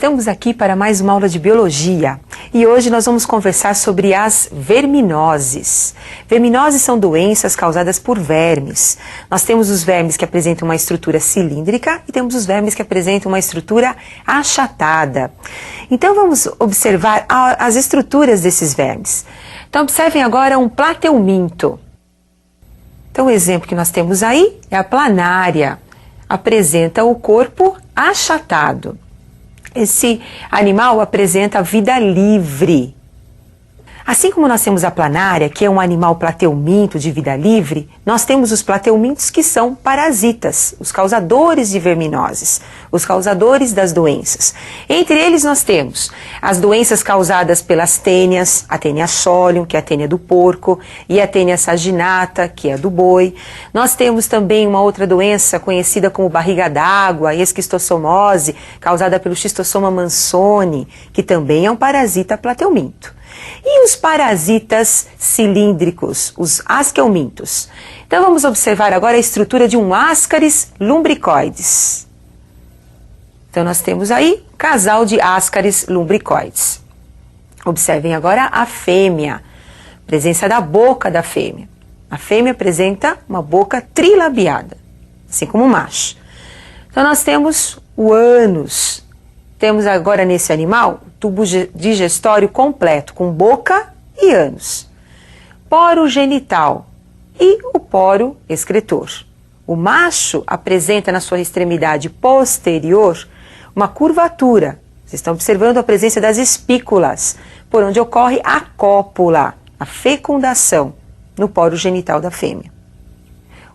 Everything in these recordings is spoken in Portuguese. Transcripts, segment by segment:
Estamos aqui para mais uma aula de biologia e hoje nós vamos conversar sobre as verminoses. Verminoses são doenças causadas por vermes. Nós temos os vermes que apresentam uma estrutura cilíndrica e temos os vermes que apresentam uma estrutura achatada. Então vamos observar as estruturas desses vermes. Então observem agora um plateuminto. Então o exemplo que nós temos aí é a planária. Apresenta o corpo achatado. Esse animal apresenta vida livre. Assim como nós temos a planária, que é um animal plateuminto de vida livre, nós temos os plateumintos que são parasitas, os causadores de verminoses, os causadores das doenças. Entre eles nós temos as doenças causadas pelas tênias, a tênia solium, que é a tênia do porco, e a tênia saginata, que é a do boi. Nós temos também uma outra doença conhecida como barriga d'água, esquistossomose, causada pelo Schistosoma mansoni, que também é um parasita plateuminto. E os parasitas cilíndricos, os asqueumintos. Então vamos observar agora a estrutura de um Ascaris lumbricoides. Então nós temos aí um casal de Ascaris lumbricoides. Observem agora a fêmea, presença da boca da fêmea. A fêmea apresenta uma boca trilabiada, assim como o macho. Então nós temos o ânus. Temos agora nesse animal tubo digestório completo, com boca e ânus. Poro genital e o poro excretor. O macho apresenta na sua extremidade posterior uma curvatura. Vocês estão observando a presença das espículas, por onde ocorre a cópula, a fecundação no poro genital da fêmea.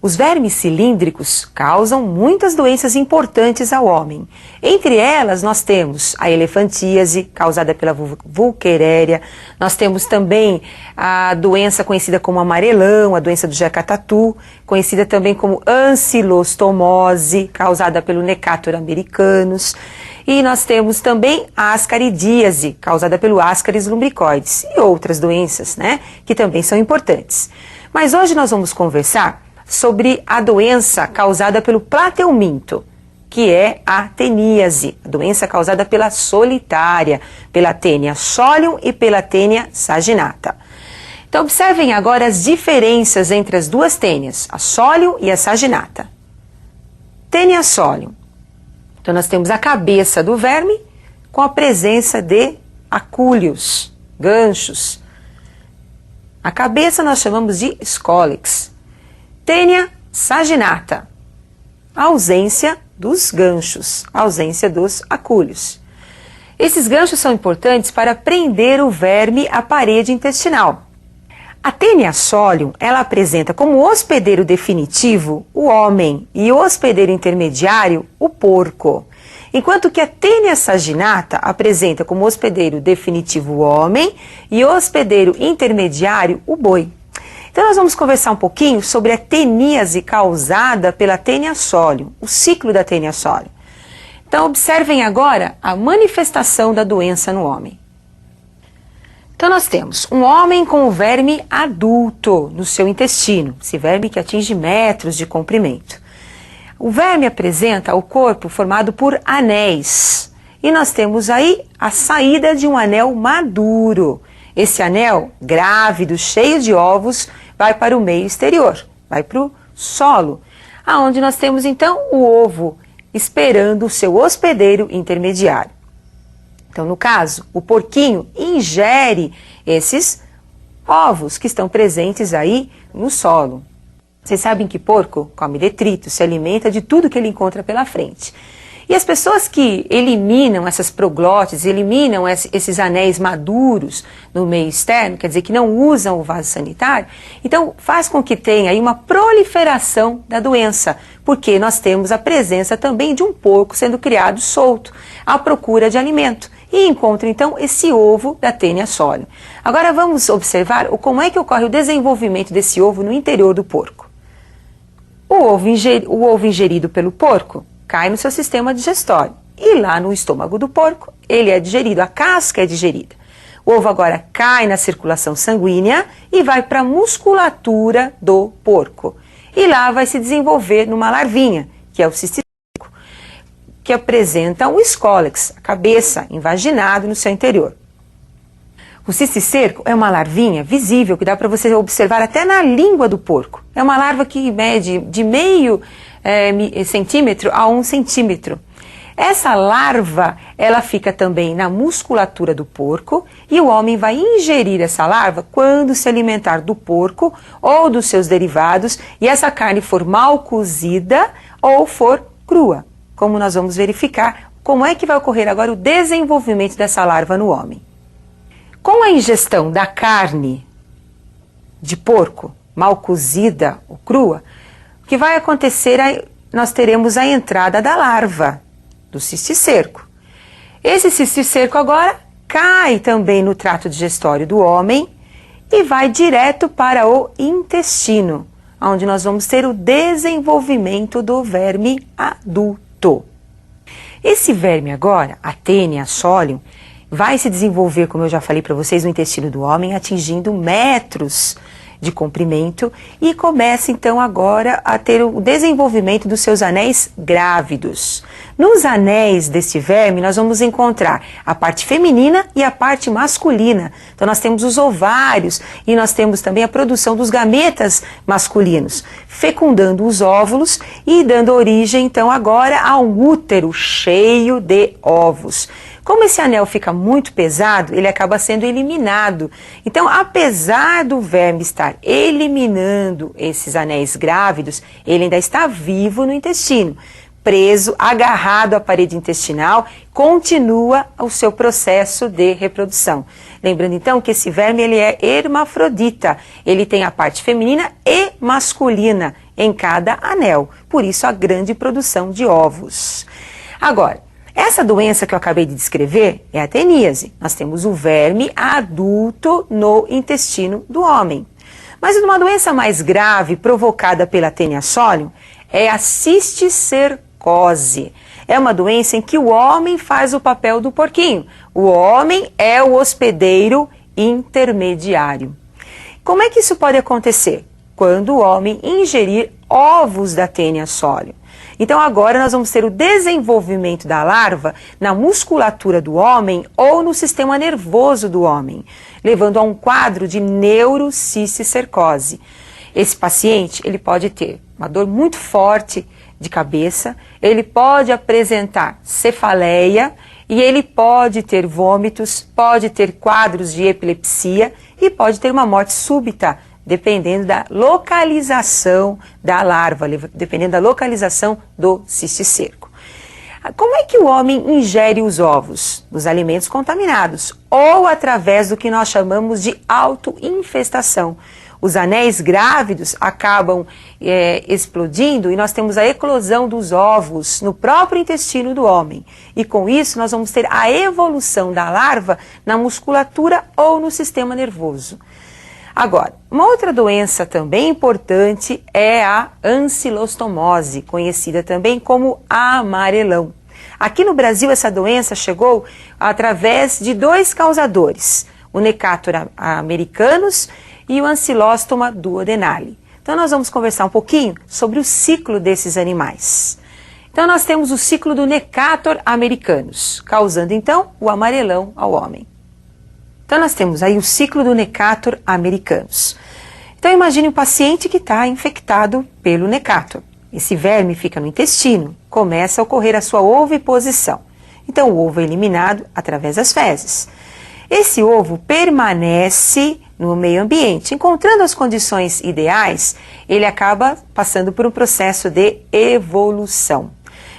Os vermes cilíndricos causam muitas doenças importantes ao homem. Entre elas, nós temos a elefantíase, causada pela Volqueréria. Nós temos também a doença conhecida como amarelão, a doença do jacatatu, conhecida também como ancilostomose, causada pelo Necator americanus. E nós temos também a ascaridíase, causada pelo Ascaris lumbricoides, e outras doenças, né, que também são importantes. Mas hoje nós vamos conversar sobre a doença causada pelo plateuminto, que é a teníase, a doença causada pela solitária, pela tênia solium e pela tênia saginata. Então observem agora as diferenças entre as duas tênias, a solium e a saginata. Tênia solium. Então nós temos a cabeça do verme com a presença de acúlios, ganchos. A cabeça nós chamamos de scolex. Tênia saginata, a ausência dos ganchos, a ausência dos acúlios. Esses ganchos são importantes para prender o verme à parede intestinal. A tênia solium, ela apresenta como hospedeiro definitivo o homem e o hospedeiro intermediário o porco, enquanto que a tênia saginata apresenta como hospedeiro definitivo o homem e o hospedeiro intermediário o boi. Então nós vamos conversar um pouquinho sobre a teníase causada pela tênia solium, o ciclo da tênia solium. Então observem agora a manifestação da doença no homem. Então nós temos um homem com o verme adulto no seu intestino, esse verme que atinge metros de comprimento. O verme apresenta o corpo formado por anéis e nós temos aí a saída de um anel maduro. Esse anel, grávido, cheio de ovos, vai para o meio exterior, vai para o solo, aonde nós temos então o ovo esperando o seu hospedeiro intermediário. Então, no caso, o porquinho ingere esses ovos que estão presentes aí no solo. Vocês sabem que porco come detritos, se alimenta de tudo que ele encontra pela frente. E as pessoas que eliminam essas proglótides, eliminam esses anéis maduros no meio externo, quer dizer, que não usam o vaso sanitário, então faz com que tenha aí uma proliferação da doença, porque nós temos a presença também de um porco sendo criado solto, à procura de alimento, e encontra então esse ovo da tênia solium. Agora vamos observar como é que ocorre o desenvolvimento desse ovo no interior do porco. O ovo ingerido pelo porco cai no seu sistema digestório e lá no estômago do porco ele é digerido, a casca é digerida. O ovo agora cai na circulação sanguínea e vai para a musculatura do porco. E lá vai se desenvolver numa larvinha, que é o cistítico. que apresentam o escólex, a cabeça, invaginado no seu interior. O cisticerco é uma larvinha visível que dá para você observar até na língua do porco. É uma larva que mede de meio centímetro a 1 centímetro. Essa larva, ela fica também na musculatura do porco e o homem vai ingerir essa larva quando se alimentar do porco ou dos seus derivados e essa carne for mal cozida ou for crua. Como nós vamos verificar, como é que vai ocorrer agora o desenvolvimento dessa larva no homem. Com a ingestão da carne de porco, mal cozida ou crua, o que vai acontecer é nós teremos a entrada da larva do cisticerco. Esse cisticerco agora cai também no trato digestório do homem e vai direto para o intestino, onde nós vamos ter o desenvolvimento do verme adulto. Esse verme agora, a Taenia solium, vai se desenvolver, como eu já falei para vocês, no intestino do homem, atingindo metros de comprimento e começa então agora a ter o desenvolvimento dos seus anéis grávidos. Nos anéis deste verme nós vamos encontrar a parte feminina e a parte masculina. Então nós temos os ovários e nós temos também a produção dos gametas masculinos, fecundando os óvulos e dando origem então agora a um útero cheio de ovos. Como esse anel fica muito pesado, ele acaba sendo eliminado. Então, apesar do verme estar eliminando esses anéis grávidos, ele ainda está vivo no intestino, preso, agarrado à parede intestinal, continua o seu processo de reprodução. Lembrando então que esse verme ele é hermafrodita, ele tem a parte feminina e masculina em cada anel, por isso a grande produção de ovos. Agora, essa doença que eu acabei de descrever é a teníase. Nós temos o verme adulto no intestino do homem. Mas uma doença mais grave provocada pela Taenia solium é a cisticercose. É uma doença em que o homem faz o papel do porquinho. O homem é o hospedeiro intermediário. Como é que isso pode acontecer? Quando o homem ingerir ovos da Taenia solium. Então agora nós vamos ter o desenvolvimento da larva na musculatura do homem ou no sistema nervoso do homem, levando a um quadro de neurocisticercose. Esse paciente ele pode ter uma dor muito forte de cabeça, ele pode apresentar cefaleia e ele pode ter vômitos, pode ter quadros de epilepsia e pode ter uma morte súbita, dependendo da localização da larva, dependendo da localização do cisticerco. Como é que o homem ingere os ovos? Nos alimentos contaminados ou através do que nós chamamos de autoinfestação. Os anéis grávidos acabam explodindo e nós temos a eclosão dos ovos no próprio intestino do homem. E com isso nós vamos ter a evolução da larva na musculatura ou no sistema nervoso. Agora, uma outra doença também importante é a ancilostomose, conhecida também como amarelão. Aqui no Brasil essa doença chegou através de 2 causadores, o Necator americanus e o Ancylostoma duodenale. Então nós vamos conversar um pouquinho sobre o ciclo desses animais. Então nós temos o ciclo do Necator americanus, causando então o amarelão ao homem. Então nós temos aí o ciclo do Necator americanus. Então imagine um paciente que está infectado pelo Necator. Esse verme fica no intestino, começa a ocorrer a sua oviposição. Então o ovo é eliminado através das fezes. Esse ovo permanece no meio ambiente. Encontrando as condições ideais, ele acaba passando por um processo de evolução.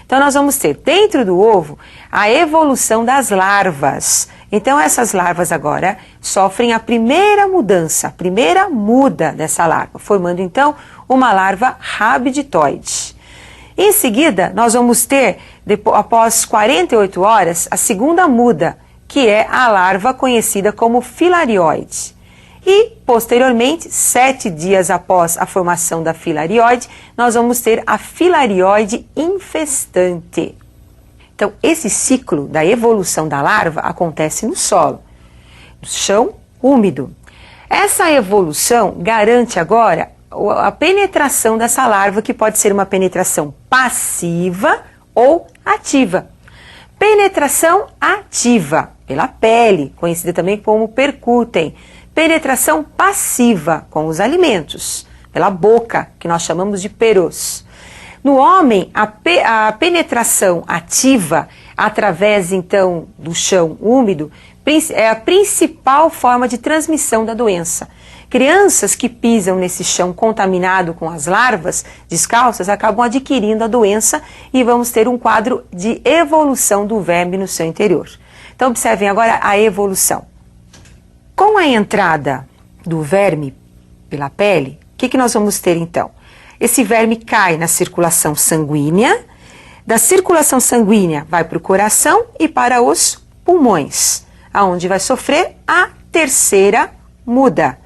Então nós vamos ter dentro do ovo a evolução das larvas. Então essas larvas agora sofrem a primeira mudança, a primeira muda dessa larva, formando então uma larva rabditoide. Em seguida, nós vamos ter, após 48 horas, a segunda muda, que é a larva conhecida como filarioide. E, posteriormente, 7 dias após a formação da filarioide, nós vamos ter a filarioide infestante. Então, esse ciclo da evolução da larva acontece no solo, no chão úmido. Essa evolução garante agora a penetração dessa larva, que pode ser uma penetração passiva ou ativa. Penetração ativa, pela pele, conhecida também como percutem. Penetração passiva, com os alimentos, pela boca, que nós chamamos de peros. No homem, a penetração ativa, através então do chão úmido, é a principal forma de transmissão da doença. Crianças que pisam nesse chão contaminado com as larvas descalças acabam adquirindo a doença e vamos ter um quadro de evolução do verme no seu interior. Então observem agora a evolução. Com a entrada do verme pela pele, o que nós vamos ter então? Esse verme cai na circulação sanguínea, da circulação sanguínea vai para o coração e para os pulmões, aonde vai sofrer a terceira muda.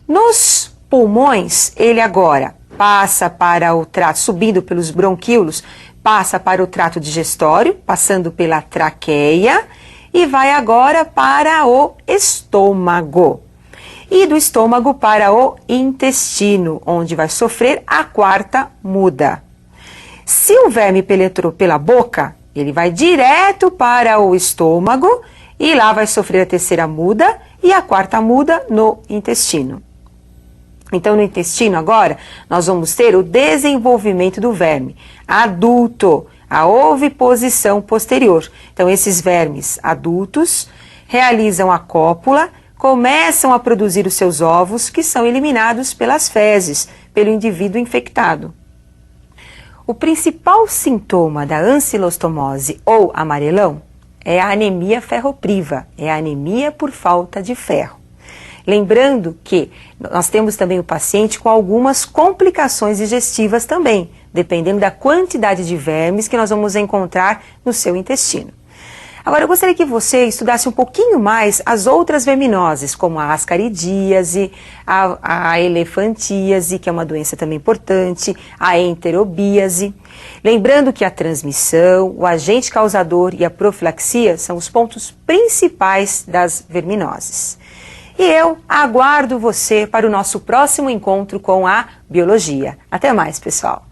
Nos pulmões, ele agora passa para o trato, subindo pelos bronquíolos, passa para o trato digestório, passando pela traqueia e vai agora para o estômago. E do estômago para o intestino, onde vai sofrer a quarta muda. Se o verme penetrou pela boca, ele vai direto para o estômago e lá vai sofrer a terceira muda e a quarta muda no intestino. Então, no intestino agora, nós vamos ter o desenvolvimento do verme adulto, a oviposição posterior. Então, esses vermes adultos realizam a cópula, começam a produzir os seus ovos, que são eliminados pelas fezes, pelo indivíduo infectado. O principal sintoma da ancilostomose ou amarelão é a anemia ferropriva, é a anemia por falta de ferro. Lembrando que nós temos também o paciente com algumas complicações digestivas também, dependendo da quantidade de vermes que nós vamos encontrar no seu intestino. Agora, eu gostaria que você estudasse um pouquinho mais as outras verminoses, como a ascaridíase, a elefantíase, que é uma doença também importante, a enterobíase. Lembrando que a transmissão, o agente causador e a profilaxia são os pontos principais das verminoses. E eu aguardo você para o nosso próximo encontro com a biologia. Até mais, pessoal!